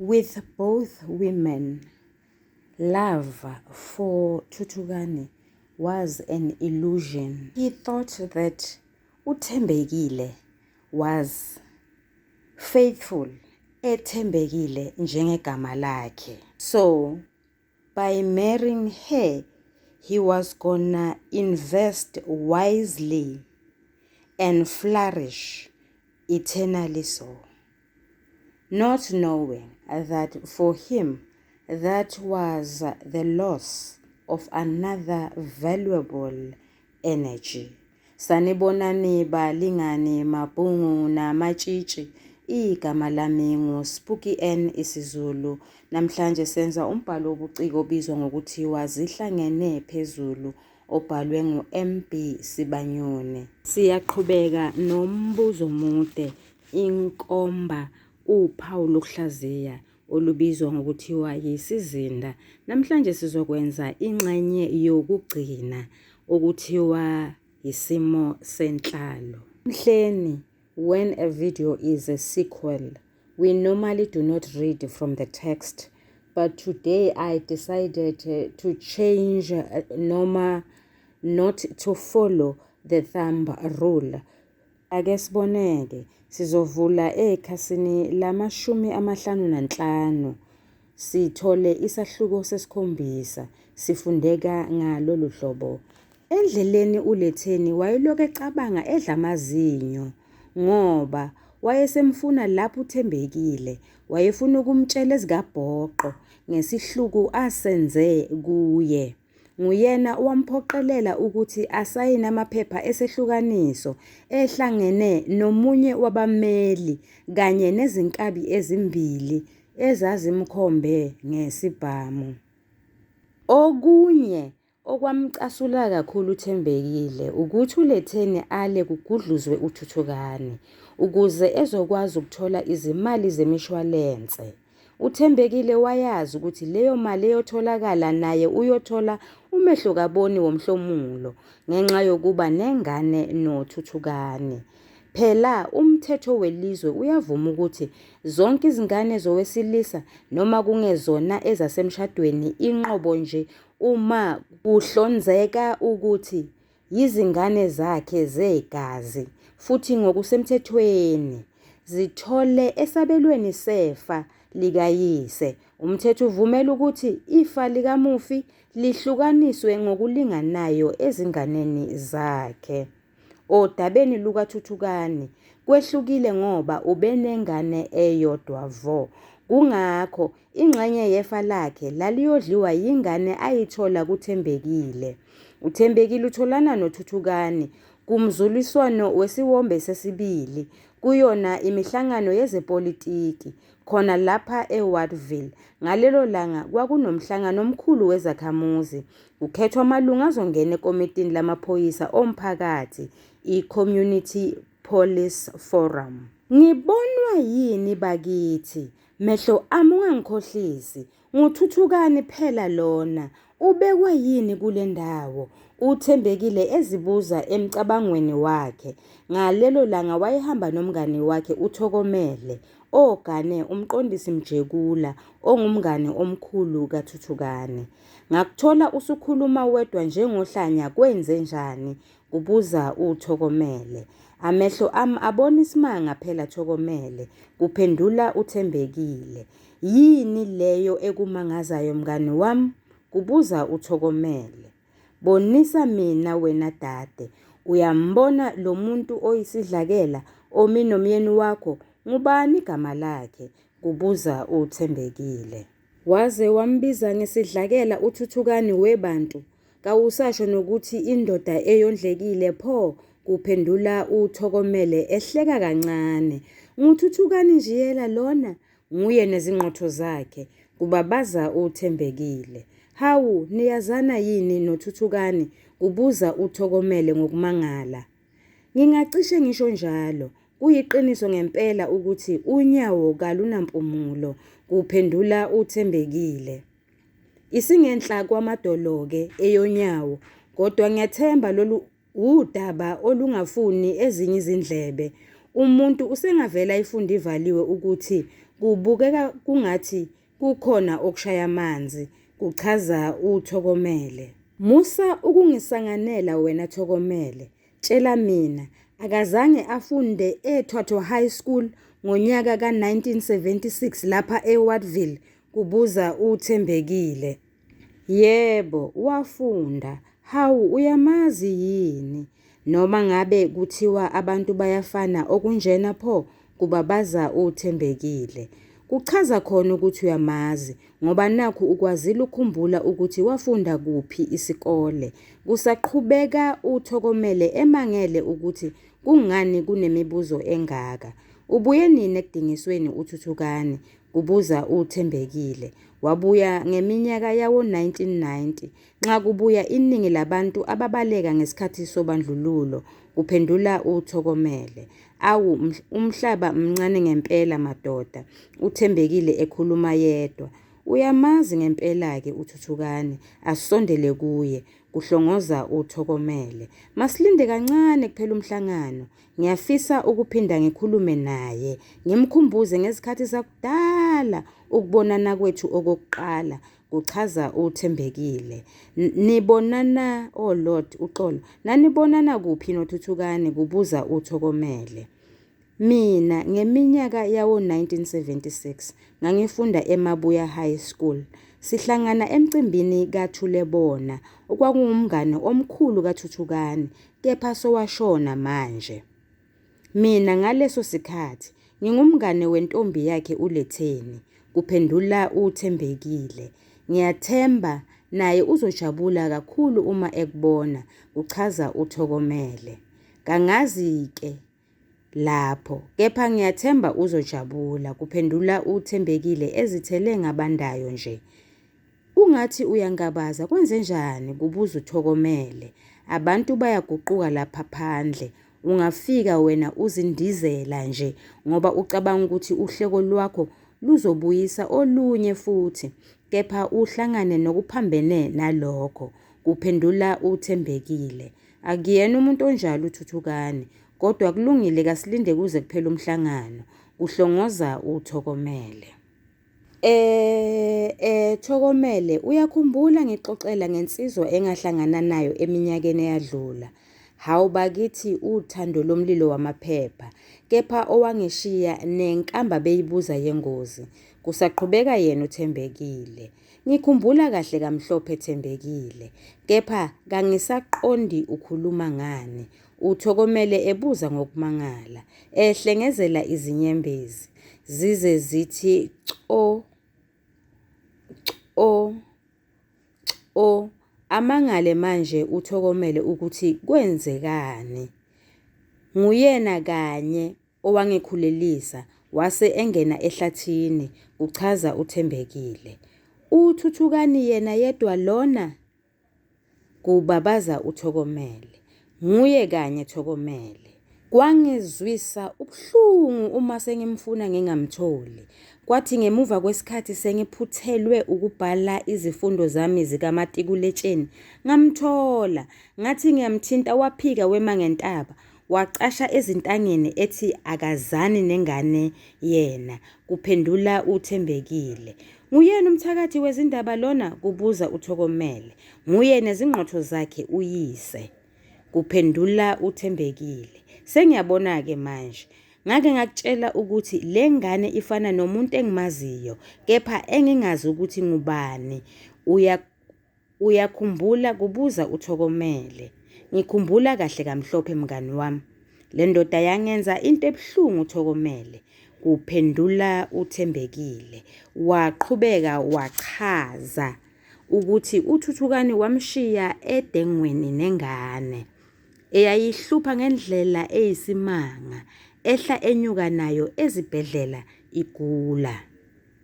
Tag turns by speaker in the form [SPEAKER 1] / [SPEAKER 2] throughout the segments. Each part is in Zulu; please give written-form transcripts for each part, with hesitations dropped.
[SPEAKER 1] With both women, love for Thuthukani was an illusion. He thought that uThembekile was faithful, ethembekile njengegama lakhe. So, by marrying her, he was gonna invest wisely and flourish eternally so. Not knowing that for him, that was the loss of another valuable energy. Sanibonani balingani mabhungu namatshitshi. Igama lami nguSpooky N isiZulu. Namhlanje senza umbhalo wobuciko obizwa ngokuthiwa Zihlangene Phezulu obhalwe nguMB Sibanyoni. Siyaqhubeka nombuzo omude, inkomba uphawu lokuhlaziya olubizwa ngokuthiwa yisizinda. Namhlanje sizokwenza ingxenye yokugcina okuthiwa isimo senhlalo. Mhleni, when a video is a sequel, we normally do not read from the text, but today I decided to change not to follow the thumb rule. Ake siboneke, sizovula ekhasini lama-55 sithole isahluko sesikhombisa, sifundeka ngalolu hlobo. Endleleni uLetheni wayelokhu ecabanga edla amazinyo ngoba wayesemfuna lapho uThembekile, wayefuna ukumtshela ezikabhoqo ngesihluku asenze kuye. Nguyena owamphoqelela ukuthi asayine amaphepha esehlukaniso ehlangene nomunye wabameli kanye nezinkabi ezimbili ezazimkhombe ngesibhamu. Okunye okwamcasula kakhulu uThembekile ukuthi uLetheni ale kugudluzwe uThuthukani ukuze ezokwazi ukuthola izimali zemishwalense. uThembekile wayazi ukuthi leyo mali eyotholakala naye uyothola umehlo kaboni womhlomulo ngenxa yokuba nengane noThuthukani. Phela umthetho welizwe uyavuma ukuthi zonke izingane zowesilisa noma kungezona ezasemshadweni inqobo nje uma kuhlonzeka ukuthi yizingane zakhe zegazi futhi ngokusemthethweni zithole esabelweni sefa likayise. Umthetho uvumela ukuthi ifa likamufi lihlukaniswe ngokulinganayo ezinganeni zakhe. Odabeni lukaThuthukani kwehlukile ngoba ubenengane eyodwa vo. Kungakho ingxenye yefa lakhe laliyodliwa yingane ayithola kuThembekile. uThembekile utholana noThuthukani kumzuliswano wesiwombe sesibili kuyona imihlangano yezepolitiki khona lapha eWardville. Ngalelo langa kwakunomhlangano omkhulu wezakhamuzi. Kukhethwa amalungu azongena ekomitini lamaphoyisa omphakathi, i-Community Police Forum. Ngibonwa yini bakithi? Mehlo ami ungangikhohlisi. nguThuthukani phela lona. Ubekwe yini kule ndawo? uThembekile ezibuza emcabangweni wakhe. Ngalelo langa wayehamba nomngane wakhe uThokomele, ogane umqondisi Mjekula ongumngane omkhulu kaThuthukani. Ngakuthola usukhuluma wedwa njengohlanya kwenze njani? kubuza uThokomele. Amehlo ami abona isimanga phela Thokomele, kuphendula uThembekile. Yini leyo ekumangazayo mngani wami? kubuza uThokomele. Bonisa mina wena dade, uyambona lo muntu oyisidlakela omi nomyeni wakho? Ngubani igama lakhe? kubuza uThembekile. Waze wambiza ngesidlakela uThuthukani webantu? Kawusasho nokuthi indoda eyondlekile pho? kuphendula uThokomele ehleka kancane. nguThuthukani njiyela lona? Nguye nezingqotho zakhe, kubabaza uThembekile. Hawu, niyazana yini noThuthukani? kubuza uThokomele ngokumangala. Ngingacishe ngisho njalo. Kuyiqiniso ngempela ukuthi unyawo kalunampumulo, kuphendula uThembekile. Isingenhla kwamadolo-ke eyonyawo, kodwa ngiyathemba lolu udaba olungafuni ezinye izindlebe. Umuntu usengavela ifunda ivaliwe ukuthi Kubukeka kungathi kukhona okushaya amanzi, kuchaza uThokomele. Musa ukungisanganela wena Thokomele. Tshela mina, akazange afunde eThwatho High School ngonyaka ka-1976 lapha eWatville, kubuza uThembekile. Yebo, wafunda. Hawu, uyamazi yini? Noma ngabe kuthiwa abantu bayafana okunjena pho, kubabaza uThembekile. Kuchaza khona ukuthi uyamazi ngoba nakhu ukwazile ukukhumbula ukuthi wafunda kuphi isikole. Kusaqhubeka uThokomele emangele ukuthi kungani kunemibuzo engaka. Ubuye nini ekudingisweni uThuthukane? Kubuza uThembekile. Wabuya ngeminyaka yawo-1990 nxa kubuya iningi labantu ababaleka ngesikhathi sobandlululo, kuphendula uThokomele. Awu, umhlaba mncane ngempela madoda, uThembekile ekhuluma yedwa. Uyamazi ngempela-ke uThuthukane, asondele kuye, kuhlongoza uThokomele. Masilinde kancane kuphela umhlangano. Ngiyafisa ukuphinda ngikhulume naye, ngimkhumbuze ngezikhathi zakudala ukubonana kwethu okokuqala, kuchaza uThembekile. Nibonana, oh Lord, uxolo. Nanibonana kuphi noThuthukane? Kubuza uThokomele. Mina ngeminyaka yawo-1976 ngangifunda eMabuya High School. Sihlangana emcimbini kaThulebona, okwakungumngane omkhulu kaThuthukane, kepha sowashona manje. Mina ngaleso sikhathi ngingumngane wentombi yakhe uLetheni, kuphendula uThembekile. Ngiyathemba naye uzojabula kakhulu uma ekubona, kuchaza uThokomele. Kangazi-ke lapho, kepha ngiyathemba uzojabula, kuphendula uThembekile ezithele ngabandayo nje. Ungathi uyangabaza, kwenze njani? Kubuza uThokomele. Abantu bayaguquka lapha phandle. Ungafika wena uzindizela nje ngoba ucabanga ukuthi uhleko lwakho luzobuyisa olunye futhi, kepha uhlangane nokuphambene nalokho, kuphendula uThembekile. Akuyena umuntu onjalo uThuthukane, kodwa kulungile kasilinde kuze kuphela umhlangano, kuhlongoza uThokomele. Thokomele, uyakhumbula ngixoxela ngensizwa engahlangana nayo eminyakeni eyadlula? Hawu bakithi uthando lomlilo wamaphepha, kepha owangishiya nenkamba beyibuza yengozi. Kusaqhubeka yena uThembekile. Ngikhumbula kahle kamhlophe Thembekile, kepha kangisaqondi ukhuluma ngani. uThokomele ebuza ngokumangala, ehlengezela izinyembezi, zize zithi co co co. Amangale manje uThokomele ukuthi kwenzekani. Nguyena kanye owangikhulelisa wase engena ehlathini, kuchaza uThembekile. uThuthukani yena yedwa lona? Kubabaza uThokomele. Nguye kanye Thokomele. Kwangizwisa ubuhlungu uma sengimfuna ngingamtholi. Kwathi ngemuva kwesikhathi sengiphuthelwe ukubhala izifundo zami zikamatikuletsheni, ngamthola. Ngathi ngiyamthinta waphika wema ngentaba, wacasha ezintangeni ethi akazani nengane yena, kuphendula uThembekile. Nguyena umthakathi wezindaba lona? Kubuza uThokomele. Nguye nezingqotho zakhe uyise, kuphendula uThembekile. Sengiyabona-ke manje. Ngake ngakutshela ukuthi le ngane ifana nomuntu engimaziyo, kepha engingazi ukuthi ngubani. Uyakhumbula? Kubuza uThokomele. Ngikhumbula kahle kamhlophe mngani wami. Le ndoda yangenza into ebuhlungu uThokomele, kuphendula uThembekile. Waqhubeka wachaza ukuthi uThuthukane wamshiya edengweni nengane eyayihlupha ngendlela eyisimanga, ehla enyuka nayo ezibhedlela igula.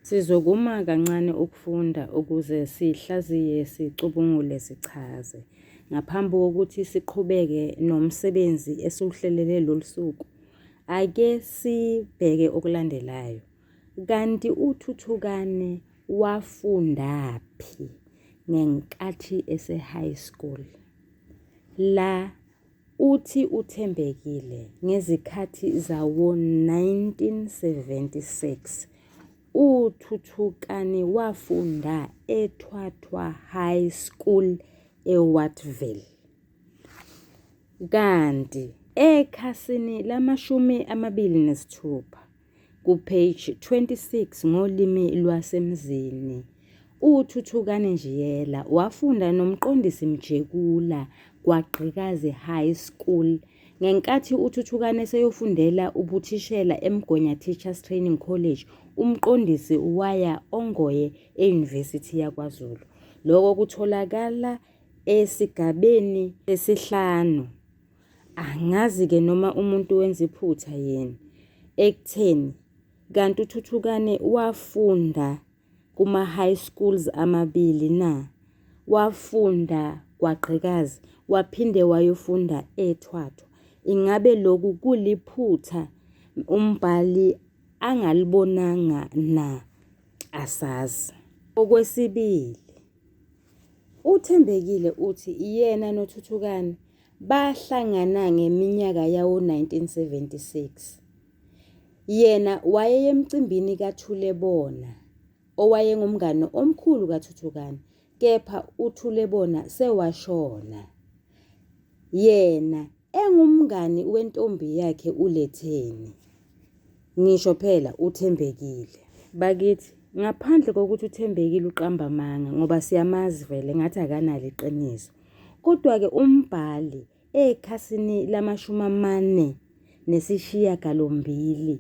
[SPEAKER 1] Sizokuma kancane ukufunda ukuze sihlaziye, sicubungule, sichaze. Ngaphambi kokuthi siqhubeke nomsebenzi esiwuhlelele lolusuku, ake sibheke okulandelayo. Kanti uThuthukane wafundaphi ngenkathi ese-high school? La uthi uThembekile ngezikhathi zawo-1976 uThuthukani wafunda eThwatwa High School eWattville. Kanti ekhasini lama-26 kupage 26 ngolimi lwasemzini uThuthukani Njiyela wafunda nomqondisi Mjekula kwaGqikazi High School ngenkathi uThuthukani eseyofundela ubuthishela eMgonya Teachers Training College. Umqondisi waya Ongoye eUniversity yaKwaZulu. Lokho kutholakala esigabeni sesi-5. Angazi-ke noma umuntu wenza iphutha yena ekutheni kanti uThuthukani wafunda kuma-high schools amabili na. Wafunda kwaGqikazi waphinde wayofunda eThwatwa. Ingabe lokhu kuliphutha umbhali angalibonanga na? Asazi. Okwesibili, uThembekile uthi yena noThuthukani bahlangana ngeminyaka yawo-1976. Yena wayeye emcimbini kaThulebona owayengumngane omkhulu kaThuthukani, kepha uThulebona sewashona. Yena engumngani wentombi yakhe uLetheni. Ngisho phela uThembekile. Bakithi ngaphandle kokuthi uThembekile uqamba amanga ngoba siyamazi vele ngathi akanalo iqiniso. Kodwa-ke umbhali ekhasini lama-48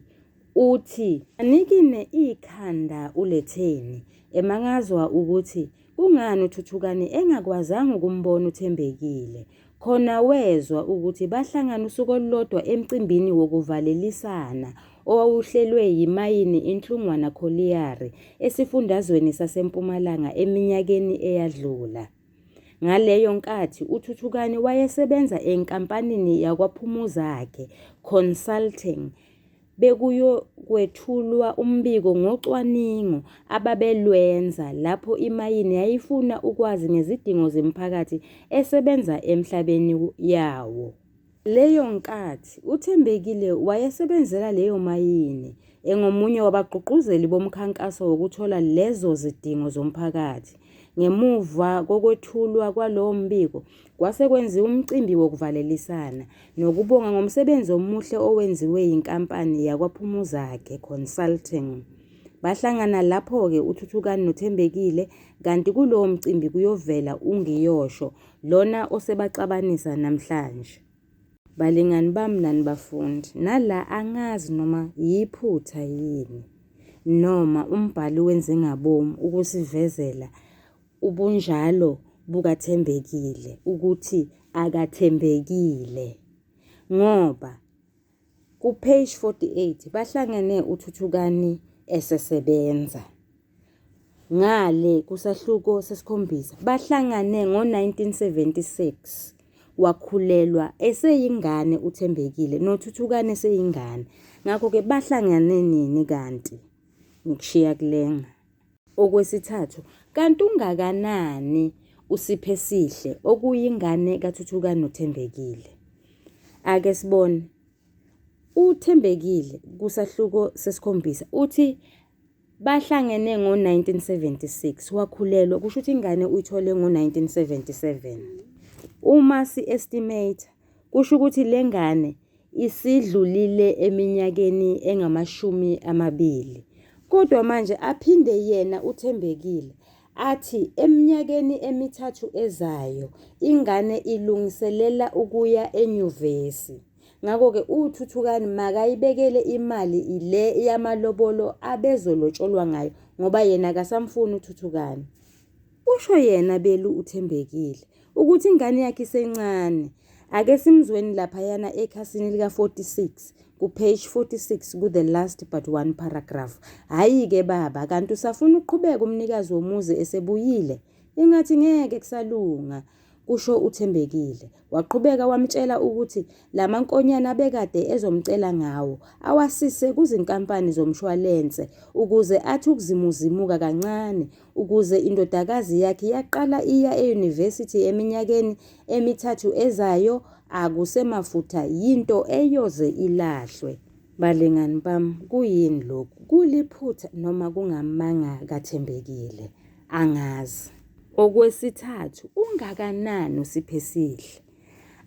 [SPEAKER 1] uthi anikine ikhanda uLetheni emangazwa ukuthi kungani uThuthukani engakwazanga ukumbona uThembekile. Khona wezwa ukuthi bahlangana usuku olulodwa emcimbini wokuvalelisana owawuhlelwe yimayini inhlungwana Colliery esifundazweni saseMpumalanga eminyakeni eyadlula. Ngaleyo nkathi uThuthukani wayesebenza enkampanini yakwaPhumuzakhe Consulting. Bekuyokwethulwa umbiko ngocwaningo ababelwenza lapho imayini yayifuna ukwazi ngezidingo zemiphakathi esebenza emhlabeni yawo. Leyo nkathi uThembekile wayesebenzela leyo mayini engomunye wabagqugquzeli bomkhankaso wokuthola lezo zidingo zomphakathi. Ngemuva kokwethulwa kwalowo mbiko kwase kwenziwa umcimbi wokuvalelisana nokubonga ngomsebenzi omuhle owenziwe yinkampani yakwaPhumuzakhe Consulting. Bahlangana lapho-ke uThuthukani noThembekile, kanti kulowo mcimbi kuyovela uNgiyosho lona osebaxabanisa namhlanje. Balingani bami nani bafundi, nala angazi noma yiphutha yini noma umbhali wenze ngabomu ukusivezela ubunjalo bukaThembekile ukuthi akathembekile, ngoba ku-page 48 bahlangene uThuthukani esesebenza. Ngale kusahluko sesikhombisa bahlangane ngo-1976. Wakhulelwa eseyingane uThembekile noThuthukani eseyingane. Ngakho-ke bahlangane nini kanti? Ngikushiya kulenga. Okwesithathu, kanti ungakanani uSiphesihle okuyingane kaThuthukani noThembekile? Ake sibone. uThembekile kusahluko sesikhombisa uthi bahlangene ngo-1976 wakhulelwa, kusho ukuthi ingane uyithole ngo-1977. Uma si-estimate kusho ukuthi le ngane isidlulile eminyakeni engama-20. Kodwa manje aphinde yena uThembekile athi eminyakeni emithathu ezayo ingane ilungiselela ukuya enyuvesi. Ngakho-ke uThuthukani makayibekele imali ile yamalobolo abezolotsholwa ngayo ngoba yena akasamfuni uThuthukani. Usho yena belu uThembekile ukuthi ingane yakhe isencane. Ake simzweni laphayana ekhasini lika-46 ku-page 46 ku-the last but one paragraph. Hhayi-ke baba, kanti usafuna ukuqhubeka umnikazi womuzi esebuyile? Ingathi ngeke kusalunga, kusho uThembekile. Waqhubeka wamtshela ukuthi lamankonyana bekade ezomcela ngawo awasise kuzinkampani zomshwalense ukuze athi ukuzimuzimuka kancane ukuze indodakazi yakhe yaqala iya eYunivesithi eminyakeni emithathu ezayo akusemafutha yinto eyoze ilahlwe. Balingani bami, kuyini lokhu? Kuliphutha noma kungamanga kathembekile? Angazi. Okwesithathu, ungakanani uSipho Esihle?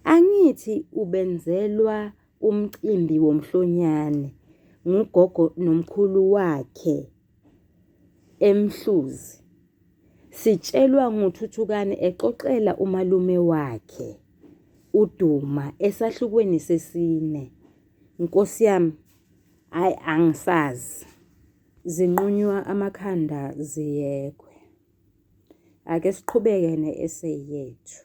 [SPEAKER 1] Angithi ubenzelwa umcimbi womhlonyane ngugogo nomkhulu wakhe eMhluzi. Sitshelwa nguThuthukane exoxela umalume wakhe uDuma esahlukweni sesine. Nkosi yami, hayi angisazi. Zinqunywa amakhanda ziyekwe. Ake siqhubeke ne-essay yethu.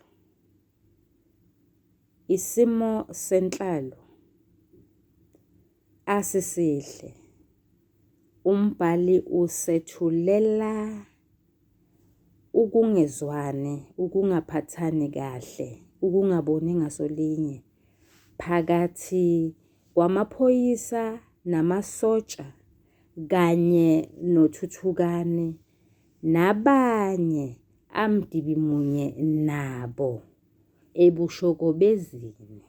[SPEAKER 1] Isimo senhlalo. Asisihle. Umbhali usethulela ukungezwani, ukungaphathani kahle, ukungaboni ngasolinye phakathi kwamaphoyisa namasotsha kanye noThuthukane nabanye amdibimunye nabo ebushokobezini.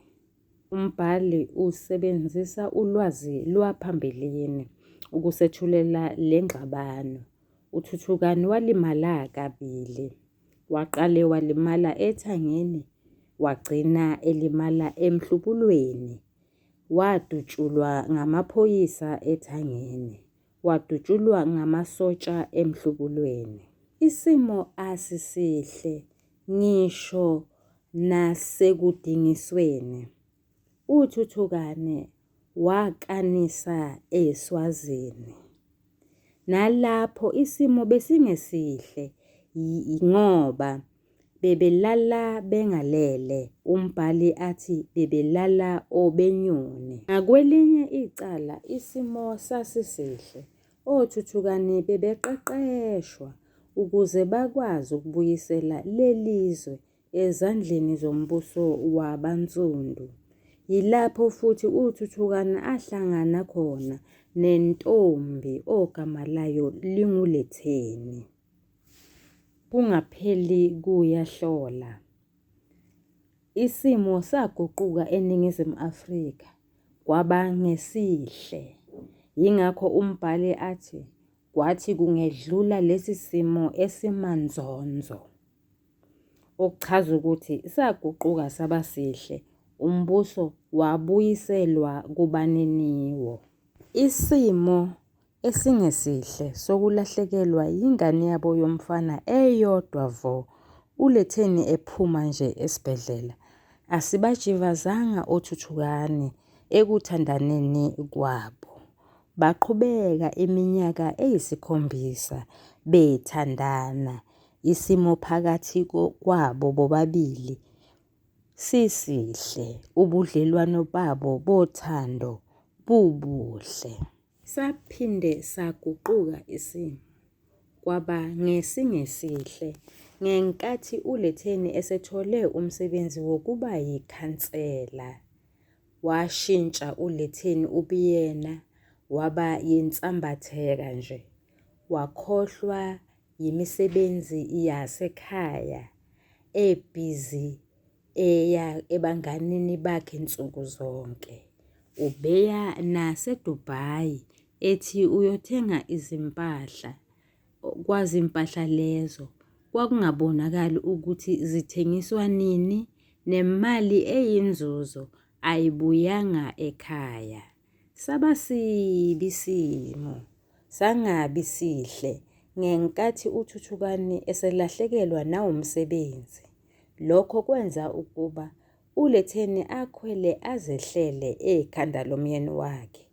[SPEAKER 1] Umbhali usebenzisa ulwazi lwaphambilini ukusethulela le ngxabano. UThuthukane walimala kabili. Waqale walimala ethangeni, wagcina elimala emhlubulweni. Wadutshulwa ngamaphoyisa ethangeni, wadutshulwa ngamasotsha emhlubulweni. Isimo asisihle ngisho nasekudingisweni. UThuthukane wakanisa eSwazini. Nalapho isimo besingesihle ngoba bebelala bengalele. Umbhali athi bebelala obenyoni. Ngakwelinye icala isimo sasisihle. OThuthukane bebeqeqeshwa ukuze bakwazi ukubuyisela lelizwe ezandleni zombuso wabansundu. Yilapho futhi uThuthukane ahlangana khona nentombi ogama layo linguLetheni. Kungapheli kuyahlola. Isimo saguquka eNingizimu Afrika kwaba ngesihle. Yingakho umbhali athi kwathi kungedlula lesi simo esimanzonzo. Okuchaza ukuthi saguquka saba sihle. Umbuso wabuyiselwa kubaniniwo. Isimo esingesihle sokulahlekelwa yingane yabo yomfana eyodwa vo. uLetheni ephuma nje esibhedlela. Asibajivazanga oThuthukane ekuthandaneni kwabo. Baqhubeka iminyaka eyi7 bethandana. Isimo phakathi kwabo bobabili sisihle. Ubudlelwano babo bothando bubuhle. Saphinde saguquka isimo kwaba ngesingesihle ngenkathi uLetheni esethole umsebenzi wokuba yikhansela. Washintsha uLetheni ubuyena waba yinsambatheka nje. Wakhohlwa yimisebenzi yasekhaya ebhizi eya ebanganini bakhe nsuku zonke. Ubeya naseDubai ethi uyothenga izimpahla. Kwazi impahla lezo kwakungabonakali ukuthi zithengiswa nini, nemali eyinzuzo ayibuyanga ekhaya. Saba sibi isimo, sangabi sihle ngenkathi uThuthukane eselahlekelwa nawumsebenzi. Lokho kwenza ukuba uLetheni akhwele azehlele ekhanda lomyeni wakhe,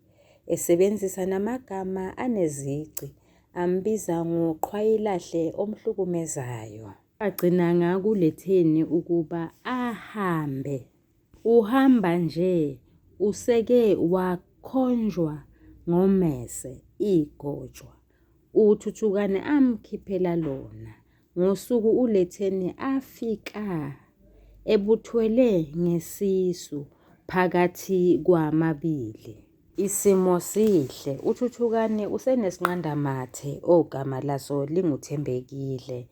[SPEAKER 1] esebenzisa namagama anezici, ambiza ngoqhwayilahle omhlukumezayo. Agcina ngakuLetheni ukuba ahambe. Uhamba nje, useke wakhonjwa ngomese igojwa. uThuthukane amkhiphela lona. Ngosuku uLetheni afika ebuthwele ngesisu phakathi kwamabili. Isimo sihle. uThuthukane usenesinqandamathe ogama laso linguThembekile.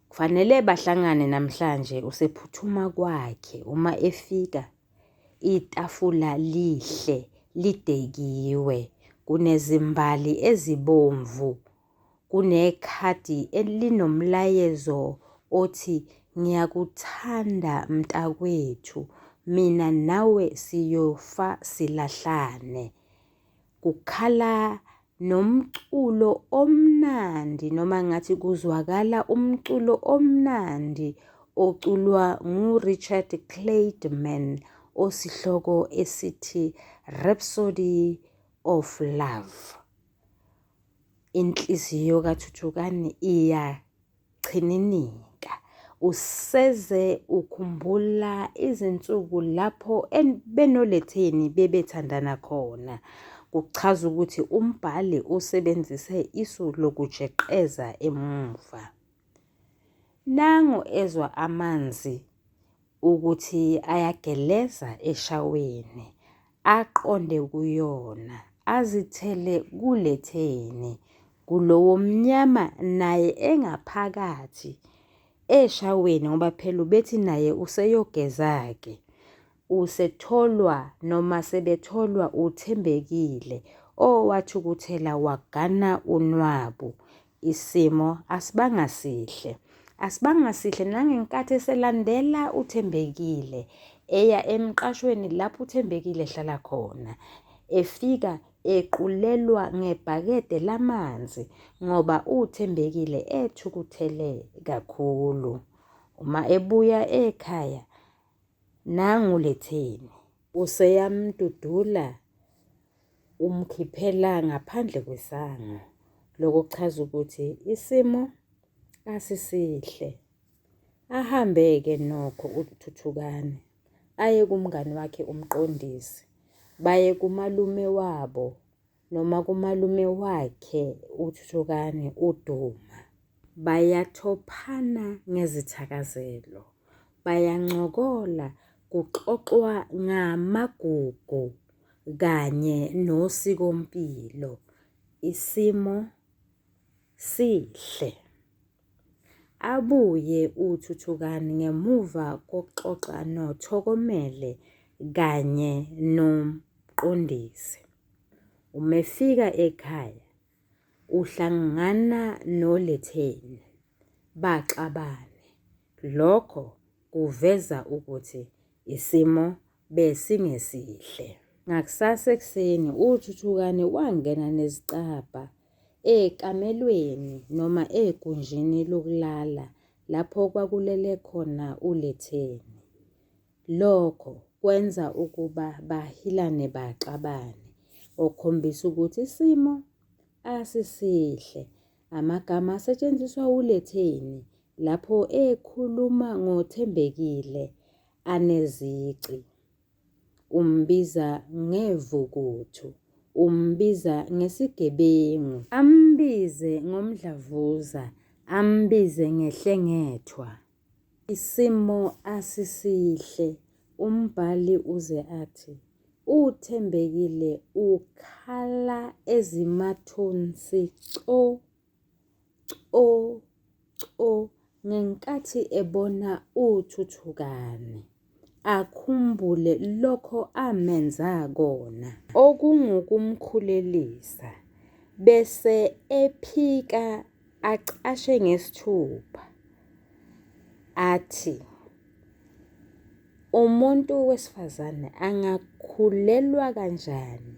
[SPEAKER 1] Kufanele bahlangane namhlanje. Usephuthuma kwakhe. Uma efika itafula lihle lidekiwe, kunezimbali ezibomvu, kunekhadi elinomlayezo othi ngiyakuthanda mntakwethu, mina nawe siyofa silahlane. Kukhala nomculo omnandi noma ngathi kuzwakala umculo omnandi oculwa nguRichard Clayderman osihloko esithi Rhapsody of Love. Inhliziyo kaThuthukani iyachininika. Useze ukhumbula izinsuku lapho benoletheni bebethandana khona. Kuchaza ukuthi umbhali usebenzise isu lokujeqeza emuva. Nangu ezwa amanzi ukuthi ayageleza eshaweni, aqonde kuyona, azithele kuletheni, kulowo mnyama naye engaphakathi eshaweni ngoba phela ubethi naye useyogeza-ke. Usetholwa noma sebetholwa uthembekile owathukuthela wagana unwabu. Isimo asibangasihle. Asibangasihle nangenkathi eselandela uthembekile eya emqashweni lapho uthembekile ehlala khona. Efika equlelwa ngebhakede lamanzi ngoba uthembekile ethukuthele kakhulu. Uma ebuya ekhaya nanguletheni useyamdudula umkhiphela ngaphandle kwesango. Lokho kuchaza ukuthi isimo asisihle. Ahambe-ke nokho uThuthukani aye kumngani wakhe umqondisi, baye kumalume wabo noma kumalume wakhe uThuthukani uDuma. Bayathophana ngezithakazelo, bayancokola, kuxoxwa ngamagugu kanye nosikompilo. Isimo sihle. Abuye uThuthukani ngemuva kokuxoxa noThokomele kanye nomqondisi. Umefika ekhaya uhlangana noLetheni, baxabane. Lokho kuveza ukuthi isimo besingesihle. Ngakusasa ekuseni uThuthukani wangena nezicabha ekamelweni noma egunjini lokulala lapho kwakulele khona uLetheni. Lokho kwenza ukuba bahilane baxabane, okhombisa ukuthi isimo asisihle. Amagama asetshenziswa uLetheni lapho ekhuluma ngothembekile anezici. Umbiza ngevukuthu, umbiza ngesigebengu, ambize ngomdlavuza, ambize ngehlengethwa. Isimo asisihle. Umbhali uze athi uthembekile ukhala ezimathonsi ngenkathi ebona uThuthukani, akhumbule lokho amenza kona okungukumkhulelisa, bese ephika acashe ngesithupha athi umuntu wesifazane angakhulelwa kanjani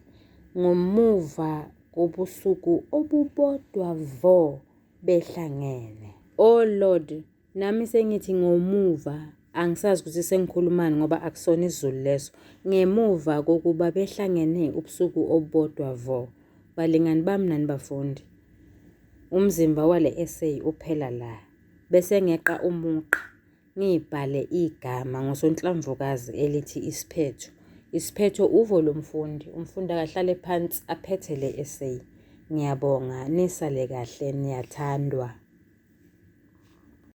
[SPEAKER 1] ngomuva kobusuku obubodwa vo behlangene. Oh Lord, nami sengithi ngomuva, angisazi ukuthi sengikhulumani ngoba akusona isiZulu leso. Ngemuva kokuba behlangene ubusuku obubodwa vo. Balingani bami nani bafundi, umzimba wale essay uphela la. Bese ngeqa umugqa ngibhale igama ngosonhlamvukazi elithi isiphetho. Isiphetho uvo lomfundi. Umfundi akahlale phansi aphethe le essay. Ngiyabonga, nisale kahle, niyathandwa.